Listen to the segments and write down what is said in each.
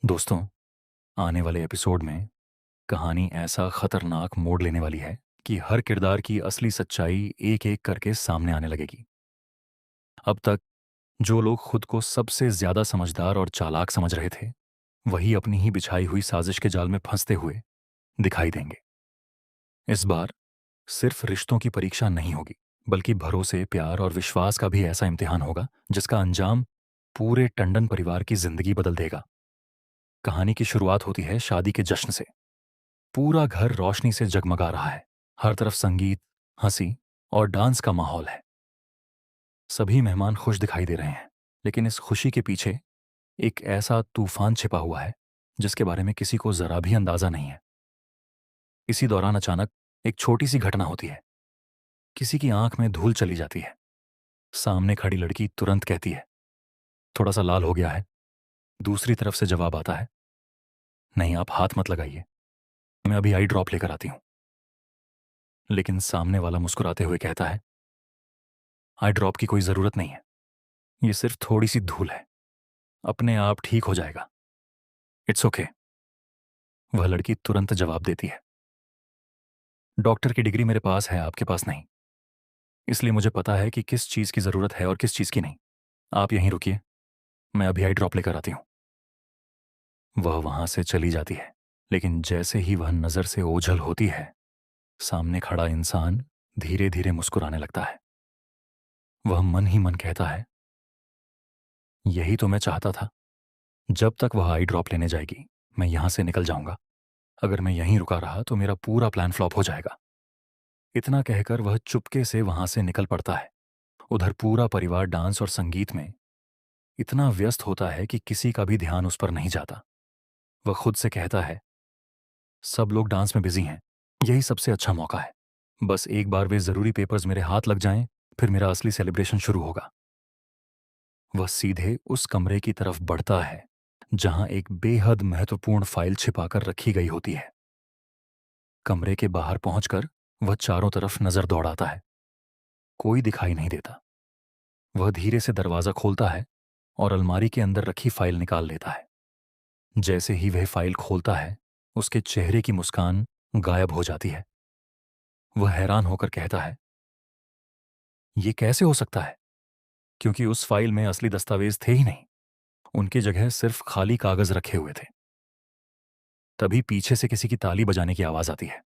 दोस्तों, आने वाले एपिसोड में कहानी ऐसा खतरनाक मोड़ लेने वाली है कि हर किरदार की असली सच्चाई एक एक करके सामने आने लगेगी। अब तक जो लोग खुद को सबसे ज्यादा समझदार और चालाक समझ रहे थे, वही अपनी ही बिछाई हुई साजिश के जाल में फंसते हुए दिखाई देंगे। इस बार सिर्फ रिश्तों की परीक्षा नहीं होगी, बल्कि भरोसे, प्यार और विश्वास का भी ऐसा इम्तिहान होगा जिसका अंजाम पूरे टंडन परिवार की जिंदगी बदल देगा। कहानी की शुरुआत होती है शादी के जश्न से। पूरा घर रोशनी से जगमगा रहा है। हर तरफ संगीत, हंसी और डांस का माहौल है। सभी मेहमान खुश दिखाई दे रहे हैं, लेकिन इस खुशी के पीछे एक ऐसा तूफान छिपा हुआ है जिसके बारे में किसी को जरा भी अंदाजा नहीं है। इसी दौरान अचानक एक छोटी सी घटना होती है। किसी की आंख में धूल चली जाती है। सामने खड़ी लड़की तुरंत कहती है, थोड़ा सा लाल हो गया है। दूसरी तरफ से जवाब आता है, नहीं आप हाथ मत लगाइए, मैं अभी आई ड्रॉप लेकर आती हूं। लेकिन सामने वाला मुस्कुराते हुए कहता है, आई ड्रॉप की कोई जरूरत नहीं है, ये सिर्फ थोड़ी सी धूल है, अपने आप ठीक हो जाएगा। It's okay. वह लड़की तुरंत जवाब देती है, डॉक्टर की डिग्री मेरे पास है, आपके पास नहीं, इसलिए मुझे पता है कि किस चीज की जरूरत है और किस चीज की नहीं। आप यहीं रुकिए, मैं अभी आई ड्रॉप लेकर आती हूं। वह वहां से चली जाती है, लेकिन जैसे ही वह नजर से ओझल होती है, सामने खड़ा इंसान धीरे धीरे मुस्कुराने लगता है। वह मन ही मन कहता है, यही तो मैं चाहता था। जब तक वह आई ड्रॉप लेने जाएगी, मैं यहां से निकल जाऊंगा। अगर मैं यहीं रुका रहा तो मेरा पूरा प्लान फ्लॉप हो जाएगा। इतना कहकर वह चुपके से वहां से निकल पड़ता है। उधर पूरा परिवार डांस और संगीत में इतना व्यस्त होता है कि किसी का भी ध्यान उस पर नहीं जाता। वह खुद से कहता है, सब लोग डांस में बिजी हैं, यही सबसे अच्छा मौका है। बस एक बार वे जरूरी पेपर्स मेरे हाथ लग जाएं, फिर मेरा असली सेलिब्रेशन शुरू होगा। वह सीधे उस कमरे की तरफ बढ़ता है जहां एक बेहद महत्वपूर्ण फाइल छिपाकर रखी गई होती है। कमरे के बाहर पहुंचकर वह चारों तरफ नजर दौड़ाता है। कोई दिखाई नहीं देता। वह धीरे से दरवाजा खोलता है और अलमारी के अंदर रखी फाइल निकाल लेता है। जैसे ही वह फाइल खोलता है, उसके चेहरे की मुस्कान गायब हो जाती है। वह हैरान होकर कहता है, यह कैसे हो सकता है? क्योंकि उस फाइल में असली दस्तावेज थे ही नहीं। उनकी जगह सिर्फ खाली कागज रखे हुए थे। तभी पीछे से किसी की ताली बजाने की आवाज आती है।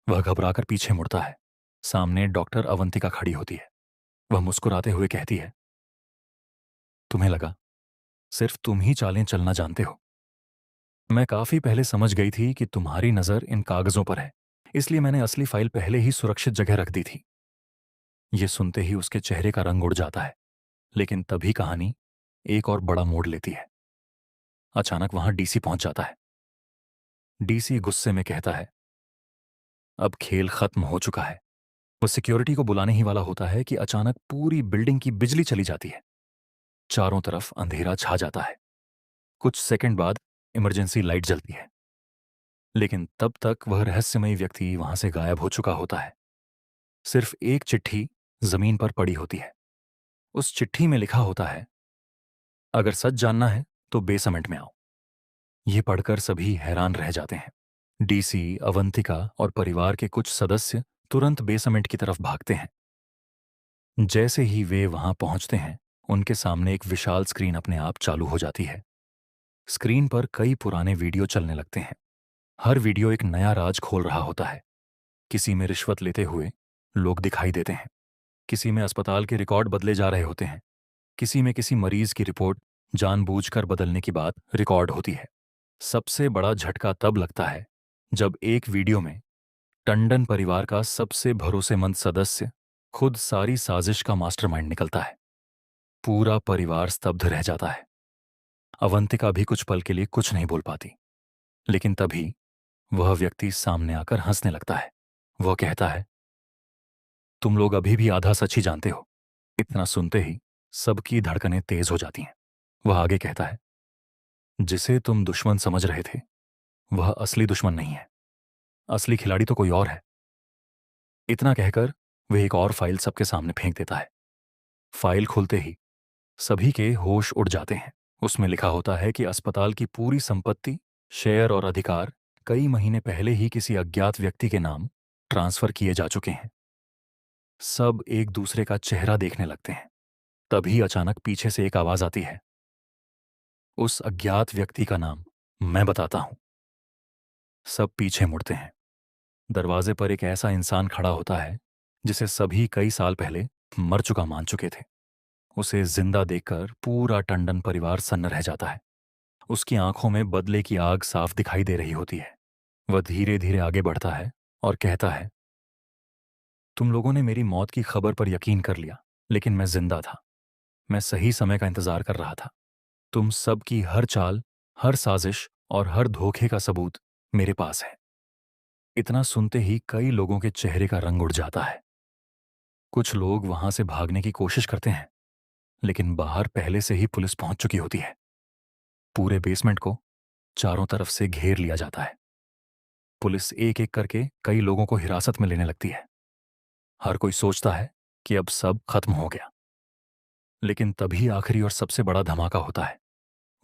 वह घबराकर पीछे मुड़ता है। सामने डॉक्टर अवंतिका खड़ी होती है। वह मुस्कुराते हुए कहती है, तुम्हें लगा सिर्फ तुम ही चालें चलना जानते हो। मैं काफी पहले समझ गई थी कि तुम्हारी नजर इन कागजों पर है, इसलिए मैंने असली फाइल पहले ही सुरक्षित जगह रख दी थी। यह सुनते ही उसके चेहरे का रंग उड़ जाता है। लेकिन तभी कहानी एक और बड़ा मोड़ लेती है। अचानक वहां डीसी पहुंच जाता है। डीसी गुस्से में कहता है, अब खेल खत्म हो चुका है। वो सिक्योरिटी को बुलाने ही वाला होता है कि अचानक पूरी बिल्डिंग की बिजली चली जाती है। चारों तरफ अंधेरा छा जाता है। कुछ सेकंड बाद इमरजेंसी लाइट जलती है। लेकिन तब तक वह रहस्यमयी व्यक्ति वहां से गायब हो चुका होता है। सिर्फ एक चिट्ठी जमीन पर पड़ी होती है। उस चिट्ठी में लिखा होता है, अगर सच जानना है तो बेसमेंट में आओ। ये पढ़कर सभी हैरान रह जाते हैं। डीसी, अवंतिका और परिवार के कुछ सदस्य तुरंत बेसमेंट की तरफ भागते हैं। जैसे ही वे वहां पहुंचते हैं, उनके सामने एक विशाल स्क्रीन अपने आप चालू हो जाती है। स्क्रीन पर कई पुराने वीडियो चलने लगते हैं। हर वीडियो एक नया राज खोल रहा होता है। किसी में रिश्वत लेते हुए लोग दिखाई देते हैं। किसी में अस्पताल के रिकॉर्ड बदले जा रहे होते हैं। किसी में किसी मरीज की रिपोर्ट जानबूझकर बदलने की बात रिकॉर्ड होती है। सबसे बड़ा झटका तब लगता है जब एक वीडियो में टंडन परिवार का सबसे भरोसेमंद सदस्य खुद सारी साजिश का मास्टरमाइंड निकलता है। पूरा परिवार स्तब्ध रह जाता है। अवंतिका भी कुछ पल के लिए कुछ नहीं बोल पाती। लेकिन तभी वह व्यक्ति सामने आकर हंसने लगता है। वह कहता है, तुम लोग अभी भी आधा सच ही जानते हो। इतना सुनते ही सबकी धड़कनें तेज हो जाती हैं। वह आगे कहता है, जिसे तुम दुश्मन समझ रहे थे, वह असली दुश्मन नहीं है। असली खिलाड़ी तो कोई और है। इतना कहकर वह एक और फाइल सबके सामने फेंक देता है। फाइल खुलते ही सभी के होश उड़ जाते हैं। उसमें लिखा होता है कि अस्पताल की पूरी संपत्ति, शेयर और अधिकार कई महीने पहले ही किसी अज्ञात व्यक्ति के नाम ट्रांसफर किए जा चुके हैं। सब एक दूसरे का चेहरा देखने लगते हैं। तभी अचानक पीछे से एक आवाज आती है, उस अज्ञात व्यक्ति का नाम मैं बताता हूं। सब पीछे मुड़ते हैं। दरवाजे पर एक ऐसा इंसान खड़ा होता है जिसे सभी कई साल पहले मर चुका मान चुके थे। उसे जिंदा देखकर पूरा टंडन परिवार सन्न रह जाता है। उसकी आंखों में बदले की आग साफ दिखाई दे रही होती है। वह धीरे धीरे आगे बढ़ता है और कहता है, तुम लोगों ने मेरी मौत की खबर पर यकीन कर लिया, लेकिन मैं जिंदा था। मैं सही समय का इंतजार कर रहा था। तुम सब की हर चाल, हर साजिश और हर धोखे का सबूत मेरे पास है। इतना सुनते ही कई लोगों के चेहरे का रंग उड़ जाता है। कुछ लोग वहां से भागने की कोशिश करते हैं, लेकिन बाहर पहले से ही पुलिस पहुंच चुकी होती है। पूरे बेसमेंट को चारों तरफ से घेर लिया जाता है। पुलिस एक एक करके कई लोगों को हिरासत में लेने लगती है। हर कोई सोचता है कि अब सब खत्म हो गया। लेकिन तभी आखिरी और सबसे बड़ा धमाका होता है।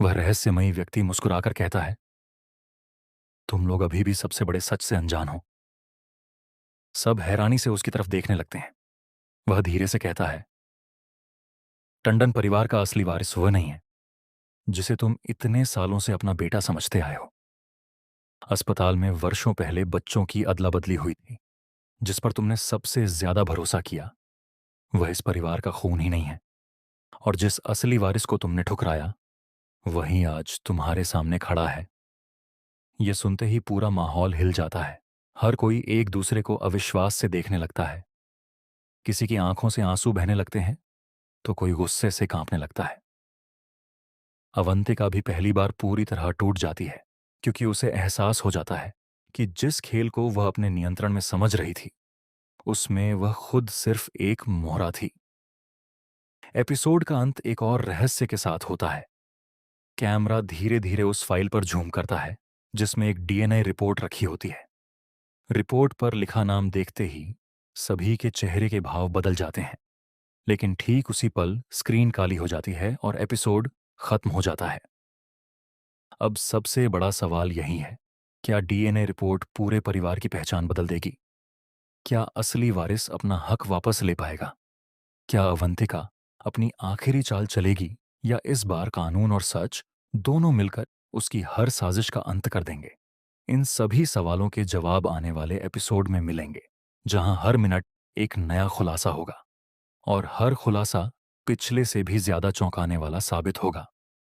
वह रहस्यमयी व्यक्ति मुस्कुराकर कहता है, तुम लोग अभी भी सबसे बड़े सच से अनजान हो। सब हैरानी से उसकी तरफ देखने लगते हैं। वह धीरे से कहता है, टंडन परिवार का असली वारिस वह नहीं है जिसे तुम इतने सालों से अपना बेटा समझते आए हो। अस्पताल में वर्षों पहले बच्चों की अदला बदली हुई थी। जिस पर तुमने सबसे ज्यादा भरोसा किया, वह इस परिवार का खून ही नहीं है। और जिस असली वारिस को तुमने ठुकराया, वही आज तुम्हारे सामने खड़ा है। यह सुनते ही पूरा माहौल हिल जाता है। हर कोई एक दूसरे को अविश्वास से देखने लगता है। किसी की आंखों से आंसू बहने लगते हैं, तो कोई गुस्से से कांपने लगता है। अवंतिका भी पहली बार पूरी तरह टूट जाती है, क्योंकि उसे एहसास हो जाता है कि जिस खेल को वह अपने नियंत्रण में समझ रही थी, उसमें वह खुद सिर्फ एक मोहरा थी। एपिसोड का अंत एक और रहस्य के साथ होता है। कैमरा धीरे धीरे उस फाइल पर झूम करता है जिसमें एक डीएनए रिपोर्ट रखी होती है। रिपोर्ट पर लिखा नाम देखते ही सभी के चेहरे के भाव बदल जाते हैं। लेकिन ठीक उसी पल स्क्रीन काली हो जाती है और एपिसोड खत्म हो जाता है। अब सबसे बड़ा सवाल यही है, क्या डीएनए रिपोर्ट पूरे परिवार की पहचान बदल देगी? क्या असली वारिस अपना हक वापस ले पाएगा? क्या अवंतिका अपनी आखिरी चाल चलेगी, या इस बार कानून और सच दोनों मिलकर उसकी हर साजिश का अंत कर देंगे? इन सभी सवालों के जवाब आने वाले एपिसोड में मिलेंगे, जहां हर मिनट एक नया खुलासा होगा और हर खुलासा पिछले से भी ज्यादा चौंकाने वाला साबित होगा।